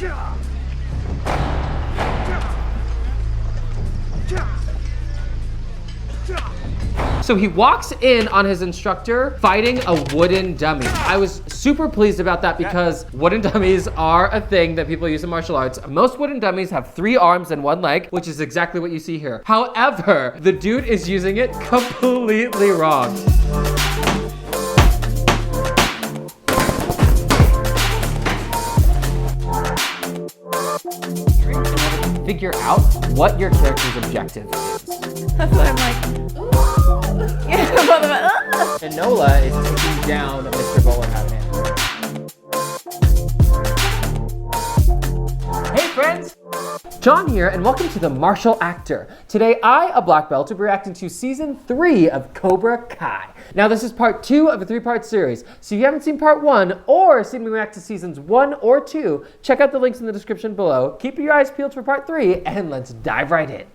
So he walks in on his instructor fighting a wooden dummy. I was super pleased about that because wooden dummies are a thing that people use in martial arts. Most wooden dummies have 3 arms and 1 leg, which is exactly what you see here. However, the dude is using it completely wrong. Figure out what your character's objective is. That's why I'm like, Enola is taking down Mr. Bowler Hat Man. Hey friends! John here, and welcome to The Martial Actor. Today, I, a black belt, will be reacting to Season 3 of Cobra Kai. Now, this is part 2 of a 3-part series, so if you haven't seen part 1 or seen me react to Seasons 1 or 2, check out the links in the description below, keep your eyes peeled for part 3, and let's dive right in.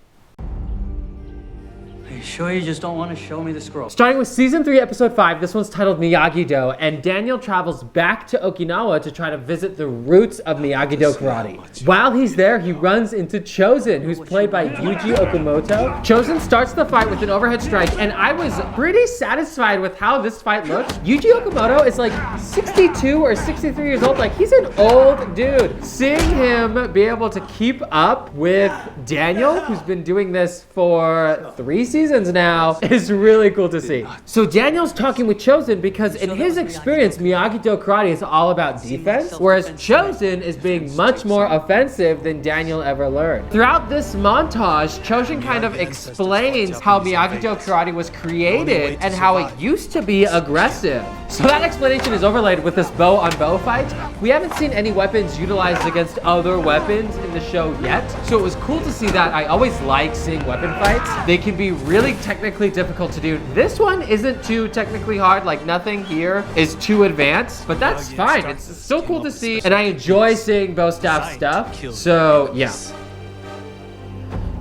Are you sure you just don't want to show me the scroll? Starting with Season 3, Episode 5, this one's titled Miyagi-Do, and Daniel travels back to Okinawa to try to visit the roots of Miyagi-Do karate. While he's there, he runs into Chozen, who's played by Yuji Okamoto. Chozen starts the fight with an overhead strike, and I was pretty satisfied with how this fight looked. Yuji Okamoto is like 62 or 63 years old, like he's an old dude. Seeing him be able to keep up with Daniel, who's been doing this for 3 seasons now, is really cool to see. So Daniel's talking with Chozen because in his experience, Miyagi-Do karate is all about defense, whereas Chozen is being much more offensive than Daniel ever learned. Throughout this montage, Chozen kind of explains how Miyagi-Do karate was created and how it used to be aggressive. So that explanation is overlaid with this bow on bow fight. We haven't seen any weapons utilized against other weapons in the show yet, so it was cool to see that. I always like seeing weapon fights. They can be really technically difficult to do. This one isn't too technically hard, like nothing here is too advanced, but that's fine. It's still cool to see, and I enjoy seeing bow staff stuff, so yeah.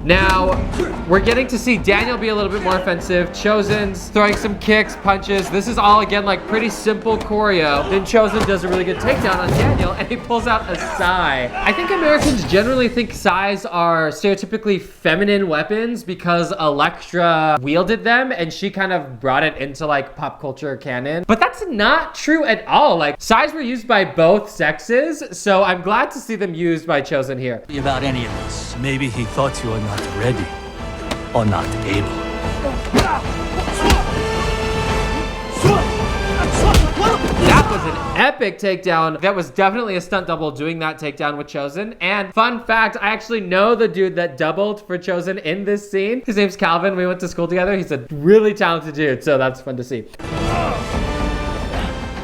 Now, we're getting to see Daniel be a little bit more offensive. Chozen's throwing some kicks, punches. This is all, again, like pretty simple choreo. Then Chozen does a really good takedown on Daniel, and he pulls out a sai. I think Americans generally think sais are stereotypically feminine weapons because Elektra wielded them, and she kind of brought it into like pop culture canon. But that's not true at all. Like, sais were used by both sexes, so I'm glad to see them used by Chozen here. About any of this. Maybe he thought you were not ready or not able. That was an epic takedown. That was definitely a stunt double doing that takedown with Chozen. And fun fact, I actually know the dude that doubled for Chozen in this scene. His name's Calvin. We went to school together. He's a really talented dude, so that's fun to see.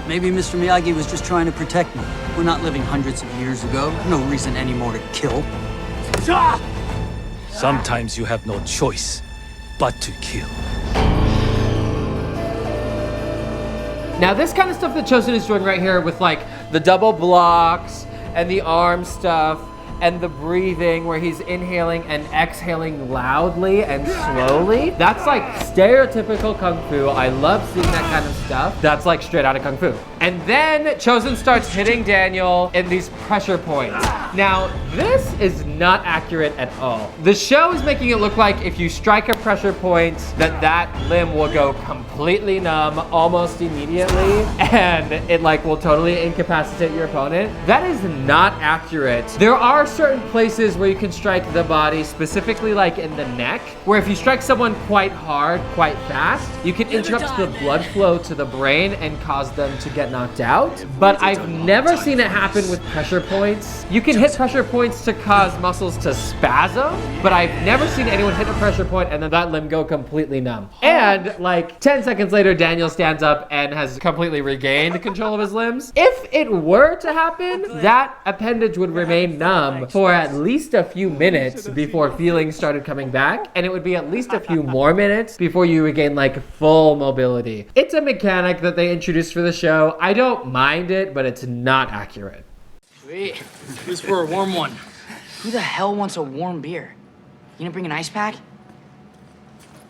Maybe Mr. Miyagi was just trying to protect me. We're not living hundreds of years ago. No reason anymore to kill. Sometimes you have no choice but to kill. Now this kind of stuff that Chozen is doing right here with like the double blocks and the arm stuff and the breathing where he's inhaling and exhaling loudly and slowly. That's like stereotypical Kung Fu. I love seeing that kind of stuff. That's like straight out of Kung Fu. And then Chozen starts hitting Daniel in these pressure points. Now, this is not accurate at all. The show is making it look like if you strike a pressure point, that limb will go completely numb almost immediately, and it like will totally incapacitate your opponent. That is not accurate. There are certain places where you can strike the body, specifically like in the neck, where if you strike someone quite hard, quite fast, you can interrupt the blood flow to the brain and cause them to get knocked out. But I've never seen it happen with pressure points. You can hit pressure points to cause muscles to spasm, but I've never seen anyone hit a pressure point and then that limb go completely numb. And like 10 seconds later, Daniel stands up and has completely regained control of his limbs. If it were to happen, that appendage would remain numb for at least a few minutes before feelings started coming back, and it would be at least a few more minutes before you regain like full mobility. It's a mechanic that they introduced for the show. I don't mind it, but it's not accurate. Sweet. Who's for a warm one? Who the hell wants a warm beer? You gonna bring an ice pack?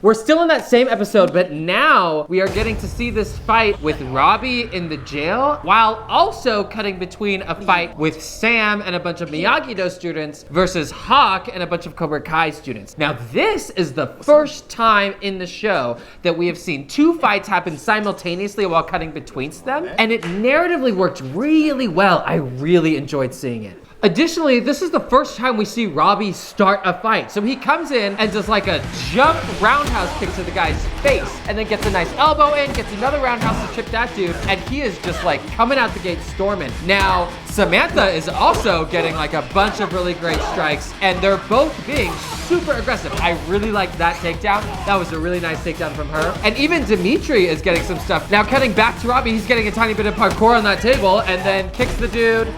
We're still in that same episode, but now we are getting to see this fight with Robbie in the jail, while also cutting between a fight with Sam and a bunch of Miyagi-Do students versus Hawk and a bunch of Cobra Kai students. Now, this is the first time in the show that we have seen two fights happen simultaneously while cutting between them, and it narratively worked really well. I really enjoyed seeing it. Additionally, this is the first time we see Robbie start a fight. So he comes in and does like a jump roundhouse kick to the guy's face, and then gets a nice elbow in, gets another roundhouse to chip that dude, and he is just like coming out the gate storming. Now, Samantha is also getting like a bunch of really great strikes, and they're both being super aggressive. I really liked that takedown. That was a really nice takedown from her. And even Dimitri is getting some stuff. Now, cutting back to Robbie, he's getting a tiny bit of parkour on that table, and then kicks the dude.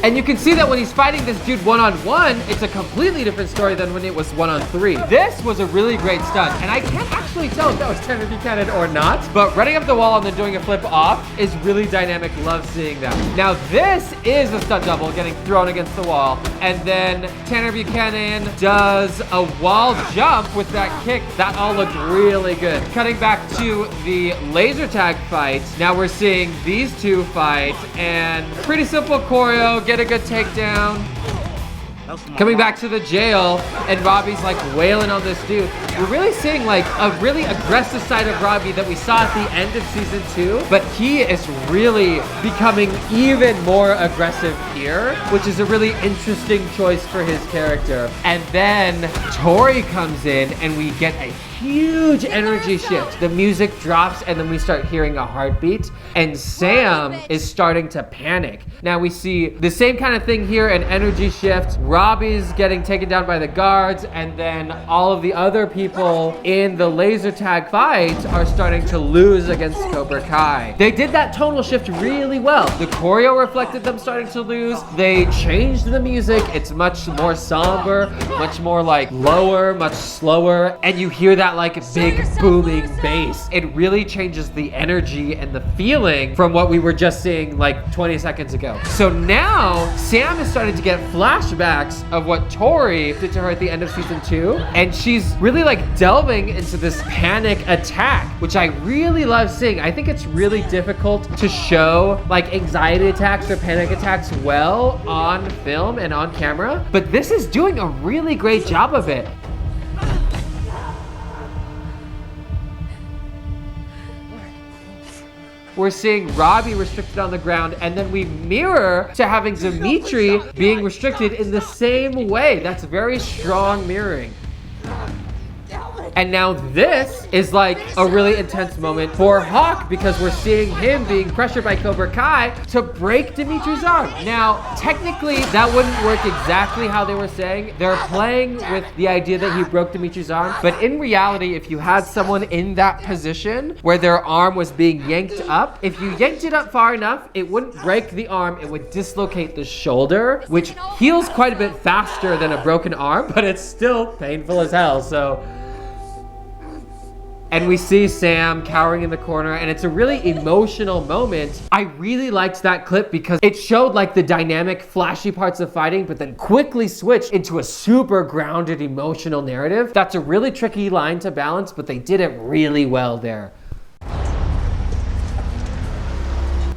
And you can see that when he's fighting this dude one-on-one, it's a completely different story than when it was one-on-three. This was a really great stunt, and I can't actually tell if that was Tanner Buchanan or not, but running up the wall and then doing a flip off is really dynamic. Love seeing that. Now, this is a stunt double getting thrown against the wall, and then Tanner Buchanan does a wall jump with that kick. That all looked really good. Cutting back to the laser tag fight, now we're seeing these two fight, and pretty simple choreo. Get a good takedown. Coming back to the jail, and Robbie's like wailing on this dude. We're really seeing like a really aggressive side of Robbie that we saw at the end of season 2, but he is really becoming even more aggressive here, which is a really interesting choice for his character. And then Tori comes in, and we get a huge energy shift. The music drops, and then we start hearing a heartbeat, and Sam is starting to panic. Now we see the same kind of thing here, an energy shift. Robbie's getting taken down by the guards, and then all of the other people in the laser tag fight are starting to lose against Cobra Kai. They did that tonal shift really well. The choreo reflected them starting to lose. They changed the music. It's much more somber, much more like lower, much slower, and you hear that like big booming bass. It really changes the energy and the feeling from what we were just seeing like 20 seconds ago. So now Sam is starting to get flashbacks of what Tori did to her at the end of season 2, and she's really like delving into this panic attack, which I really love seeing. I think it's really difficult to show like anxiety attacks or panic attacks well on film and on camera, but this is doing a really great job of it. We're seeing Robbie restricted on the ground, and then we mirror to having Dimitri being restricted in the same way. That's very strong mirroring. And now this is like a really intense moment for Hawk, because we're seeing him being pressured by Cobra Kai to break Dimitri's arm. Now, technically, that wouldn't work exactly how they were saying. They're playing with the idea that he broke Dimitri's arm, but in reality, if you had someone in that position where their arm was being yanked up, if you yanked it up far enough, it wouldn't break the arm, it would dislocate the shoulder, which heals quite a bit faster than a broken arm, but it's still painful as hell, so... And we see Sam cowering in the corner, and it's a really emotional moment. I really liked that clip because it showed like the dynamic, flashy parts of fighting, but then quickly switched into a super grounded, emotional narrative. That's a really tricky line to balance, but they did it really well there.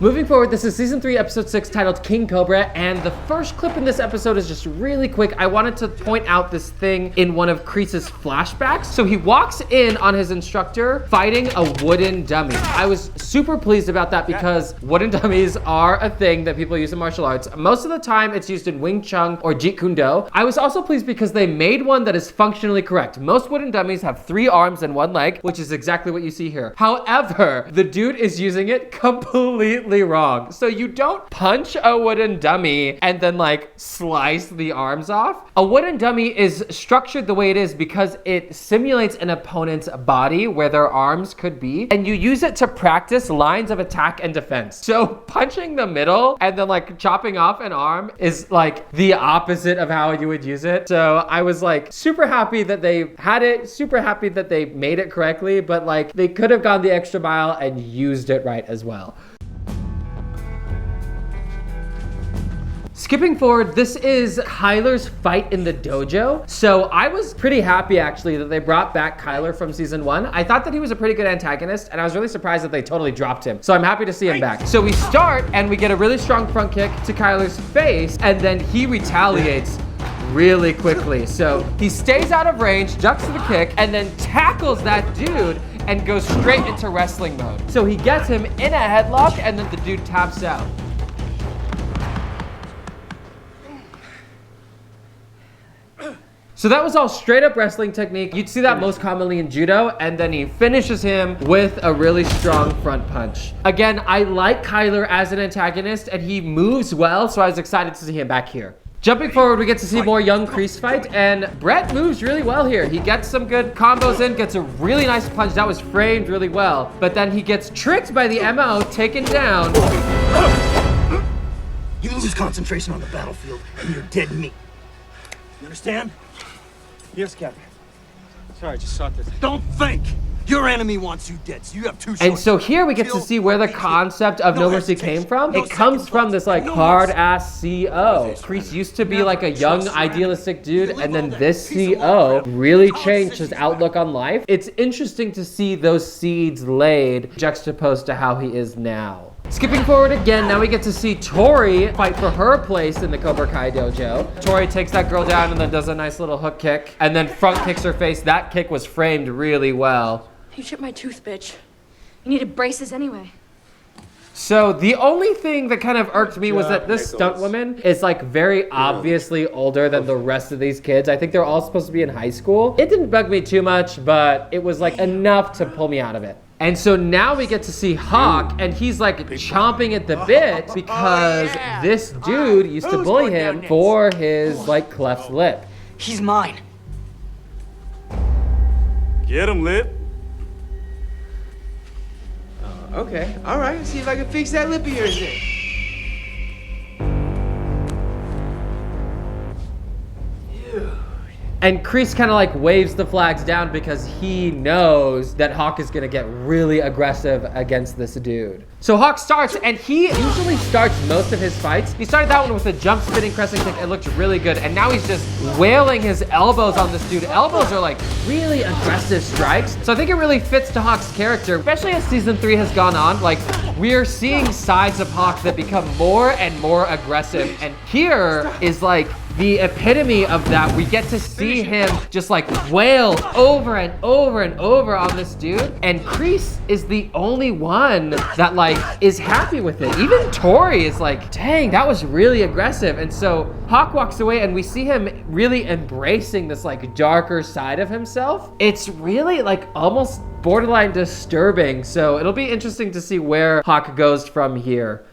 Moving forward, this is season 3, episode 6, titled King Cobra, and the first clip in this episode is just really quick. I wanted to point out this thing in one of Kreese's flashbacks. So he walks in on his instructor fighting a wooden dummy. I was super pleased about that because wooden dummies are a thing that people use in martial arts. Most of the time, it's used in Wing Chun or Jeet Kune Do. I was also pleased because they made one that is functionally correct. Most wooden dummies have 3 arms and 1 leg, which is exactly what you see here. However, the dude is using it completely wrong. So you don't punch a wooden dummy and then like slice the arms off. A wooden dummy is structured the way it is because it simulates an opponent's body where their arms could be, and you use it to practice lines of attack and defense. So punching the middle and then like chopping off an arm is like the opposite of how you would use it. So I was like super happy that they had it, super happy that they made it correctly, but like they could have gone the extra mile and used it right as well. Skipping forward, this is Kyler's fight in the dojo. So I was pretty happy actually that they brought back Kyler from season 1. I thought that he was a pretty good antagonist, and I was really surprised that they totally dropped him. So I'm happy to see him back. So we start and we get a really strong front kick to Kyler's face, and then he retaliates really quickly. So he stays out of range, ducks to the kick, and then tackles that dude and goes straight into wrestling mode. So he gets him in a headlock, and then the dude taps out. So that was all straight up wrestling technique. You'd see that most commonly in judo, and then he finishes him with a really strong front punch. Again, I like Kyler as an antagonist, and he moves well, so I was excited to see him back here. Jumping forward, we get to see more young Kreese fight, and Brett moves really well here. He gets some good combos in, gets a really nice punch. That was framed really well, but then he gets tricked by the MO, taken down. You lose concentration on the battlefield, and you're dead meat. You understand? Yes, Captain. Sorry, I just saw this. Don't think! Your enemy wants you dead, so you have two choices. And so here we get to see where the concept of No Mercy came from. It comes from this like hard-ass CO. Kreese used to be like a young idealistic dude, and then this CO really changed his outlook on life. It's interesting to see those seeds laid juxtaposed to how he is now. Skipping forward again, now we get to see Tori fight for her place in the Cobra Kai dojo. Tori takes that girl down and then does a nice little hook kick, and then front kicks her face. That kick was framed really well. You chipped my tooth, bitch. You needed braces anyway. So the only thing that kind of irked me was that this stunt woman is like very obviously older than the rest of these kids. I think they're all supposed to be in high school. It didn't bug me too much, but it was like enough to pull me out of it. And so now we get to see Hawk, and he's like chomping at the bit because this dude used to bully him for his like cleft lip. He's mine. Get him, Lip. Okay, all right. See if I can fix that lip of yours then. And Kreese kind of like waves the flags down because he knows that Hawk is gonna get really aggressive against this dude. So Hawk starts, and he usually starts most of his fights. He started that one with a jump spinning crescent kick. It looked really good. And now he's just wailing his elbows on this dude. Elbows are like really aggressive strikes. So I think it really fits to Hawk's character, especially as season 3 has gone on. Like, we're seeing sides of Hawk that become more and more aggressive. And here is like the epitome of that. We get to see him just like wail over and over and over on this dude. And Kreese is the only one that like is happy with it. Even Tori is like, dang, that was really aggressive. And so Hawk walks away, and we see him really embracing this like darker side of himself. It's really like almost borderline disturbing. So it'll be interesting to see where Hawk goes from here.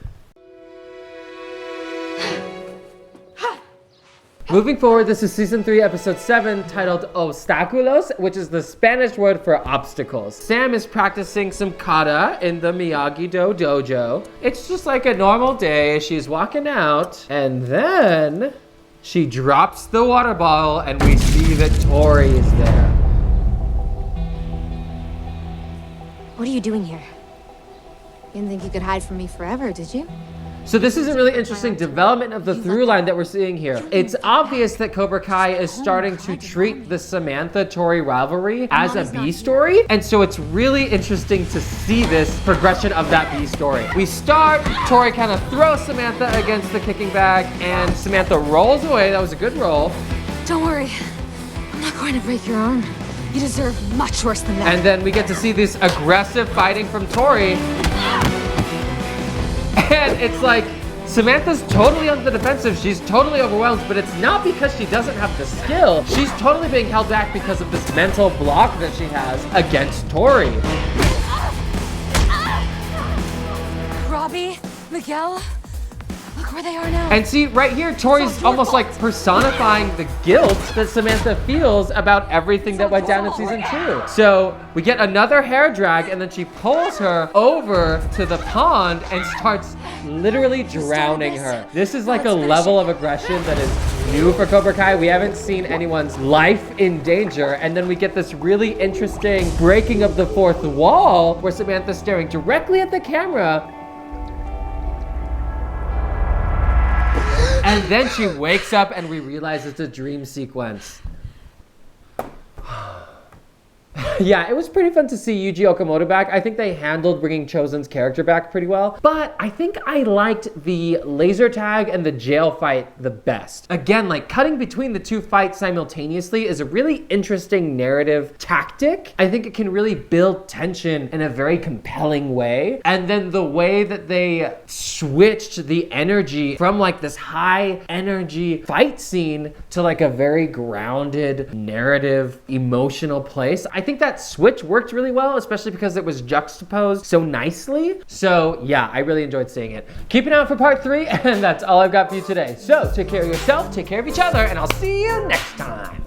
Moving forward, this is season 3, episode 7, titled Obstáculos, which is the Spanish word for obstacles. Sam is practicing some kata in the Miyagi-Do dojo. It's just like a normal day. She's walking out, and then she drops the water bottle, and we see that Tori is there. What are you doing here? You didn't think you could hide from me forever, did you? So this is a really interesting development of the through line that we're seeing here. It's obvious that Cobra Kai is starting to treat the Samantha-Tori rivalry as a B story. And so it's really interesting to see this progression of that B story. We start, Tori kind of throws Samantha against the kicking bag, and Samantha rolls away. That was a good roll. Don't worry. I'm not going to break your arm. You deserve much worse than that. And then we get to see this aggressive fighting from Tori. And it's like, Samantha's totally on the defensive. She's totally overwhelmed, but it's not because she doesn't have the skill. She's totally being held back because of this mental block that she has against Tori. Robbie, Miguel, look where they are now. And see, right here, Tori's almost like personifying the guilt that Samantha feels about everything that went down in season 2. So we get another hair drag, and then she pulls her over to the pond and starts literally drowning her. This is like a level of aggression that is new for Cobra Kai. We haven't seen anyone's life in danger. And then we get this really interesting breaking of the fourth wall where Samantha's staring directly at the camera. And then she wakes up and we realize it's a dream sequence. Yeah, it was pretty fun to see Yuji Okamoto back. I think they handled bringing Chosen's character back pretty well, but I think I liked the laser tag and the jail fight the best. Again, like cutting between the two fights simultaneously is a really interesting narrative tactic. I think it can really build tension in a very compelling way. And then the way that they switched the energy from like this high energy fight scene to like a very grounded narrative, emotional place. I think that switch worked really well, especially because it was juxtaposed so nicely. So yeah, I really enjoyed seeing it. Keep an eye out for part 3, and that's all I've got for you today. So take care of yourself, take care of each other, and I'll see you next time.